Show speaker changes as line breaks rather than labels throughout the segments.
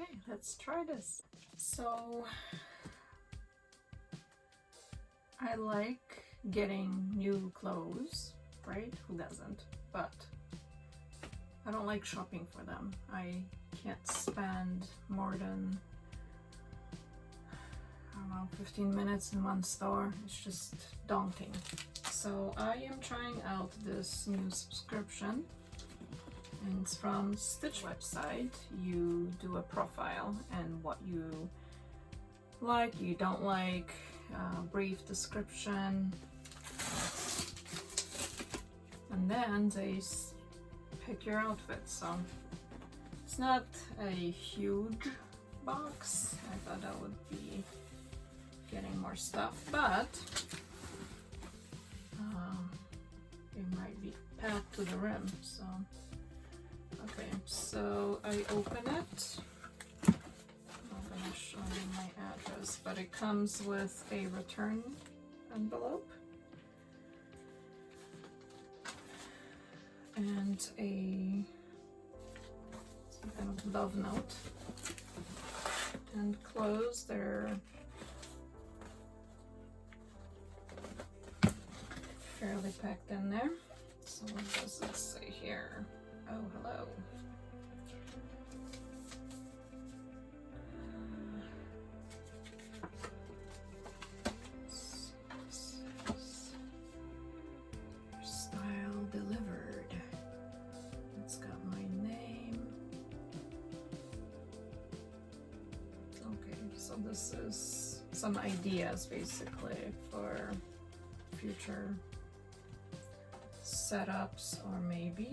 Okay, let's try this. So I like getting new clothes, right? Who doesn't? But I don't like shopping for them. I can't spend more than, I don't know, 15 minutes in one store. It's just daunting. So I am trying out this new subscription, and it's from Stitch website. You do a profile and what you like, you don't like, brief description, and then they pick your outfit. So it's not a huge box. I thought that would be getting more stuff, but it might be packed to the rim. So okay, so I open it. I'm gonna show you my address, but it comes with a return envelope and some kind of love note, and clothes. They're fairly packed in there. So what does it say here? Oh, hello. Style delivered. It's got my name. Okay, so this is some ideas basically for future setups, or maybe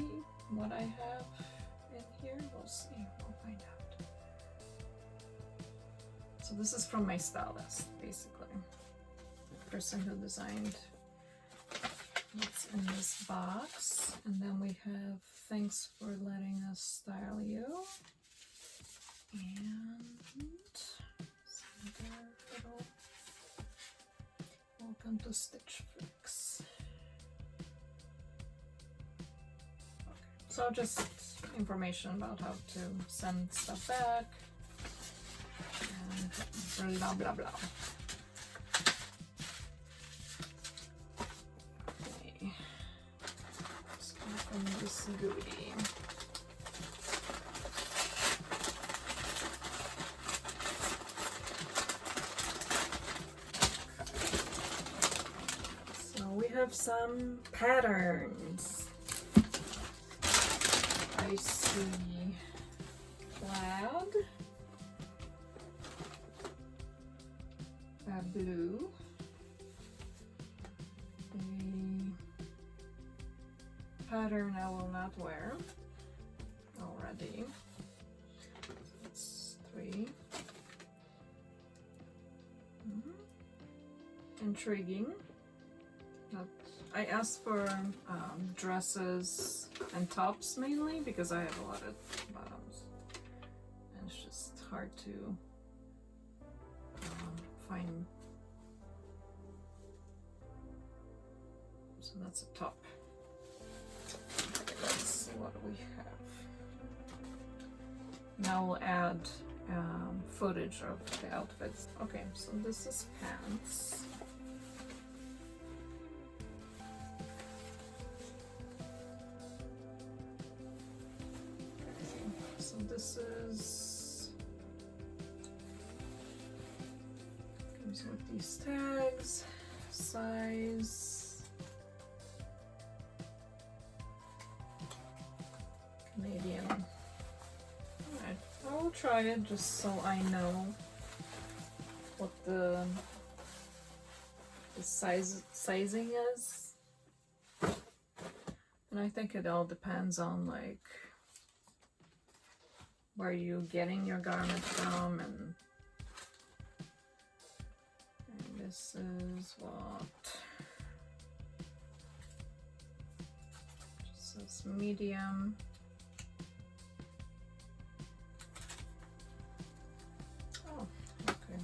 what I have in here. We'll see. We'll find out. So this is from my stylist, basically. The person who designed what's in this box. And then we have thanks for letting us style you. And some other little welcome to Stitch Fix. So just information about how to send stuff back and blah blah blah. Okay, let's open this goodie. So we have some patterns. I see cloud, a blue, a pattern I will not wear already. That's 3. Intriguing. I asked for dresses and tops mainly because I have a lot of bottoms, and it's just hard to find. So that's a top. Okay, let's see what we have. Now we'll add footage of the outfits. Okay, so this is pants. This is comes with these tags, size, Canadian. Alright, I will try it just so I know what the sizing is. And I think it all depends on like where you're getting your garment from, and this is what just says medium. Oh, okay.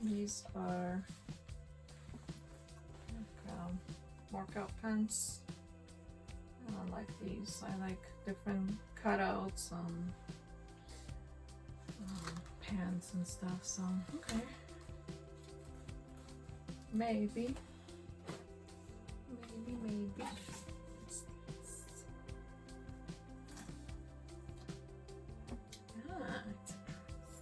These are like, workout pants. I don't like these. I like different cutouts. pants and stuff, so okay. Maybe. What's this? Ah, it's a dress.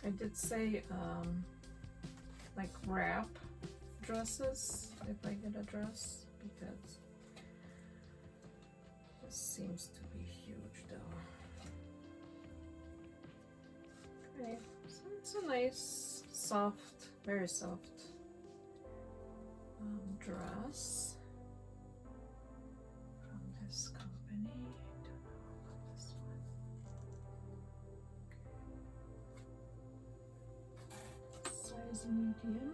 I did say like wrap dresses if I get a dress, because this seems to be huge though. Okay, so it's a nice, soft, very soft dress from this company. I don't know about this one. Size medium.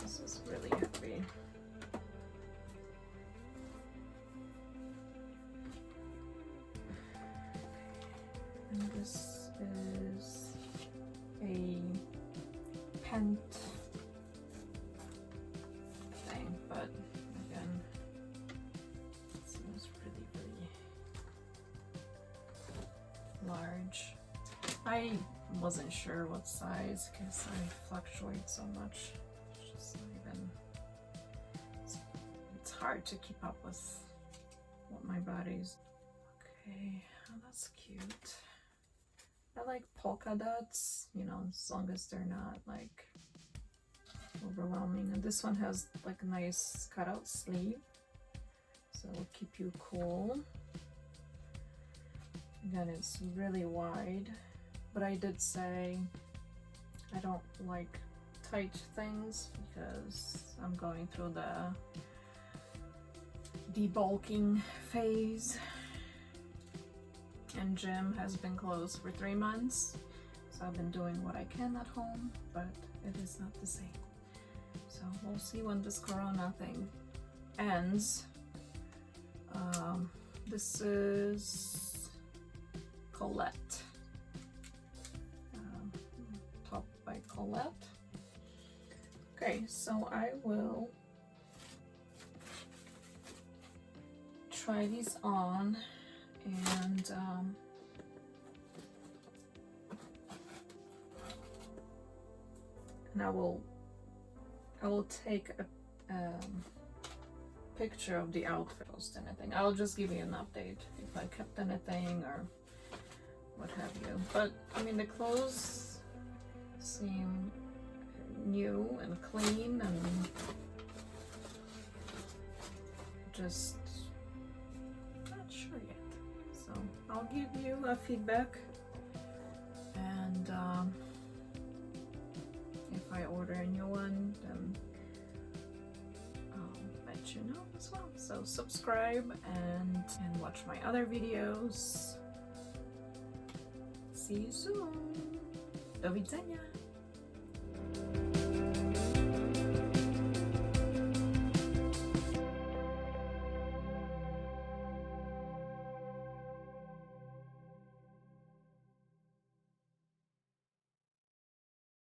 This is really heavy. And this is a pant thing, but again, it seems really large. I wasn't sure what size because I fluctuate so much. It's just not even, it's hard to keep up with what my body's. Okay, oh, that's cute. I like polka dots, you know, as long as they're not like overwhelming. And this one has like a nice cutout sleeve, so it'll keep you cool. Again, it's really wide, but I did say I don't like tight things because I'm going through the debulking phase. And gym has been closed for 3 months, so I've been doing what I can at home, but it is not the same. So we'll see when this corona thing ends. This is Colette, top by Colette. Okay, so I will try these on. And I will take a picture of the outfit, post anything. I'll just give you an update if I kept anything or what have you. But I mean, the clothes seem new and clean and just not sure yet. So I'll give you a feedback, and if I order a new one, then I'll let you know as well. So subscribe and watch my other videos. See you soon. Do widzenia.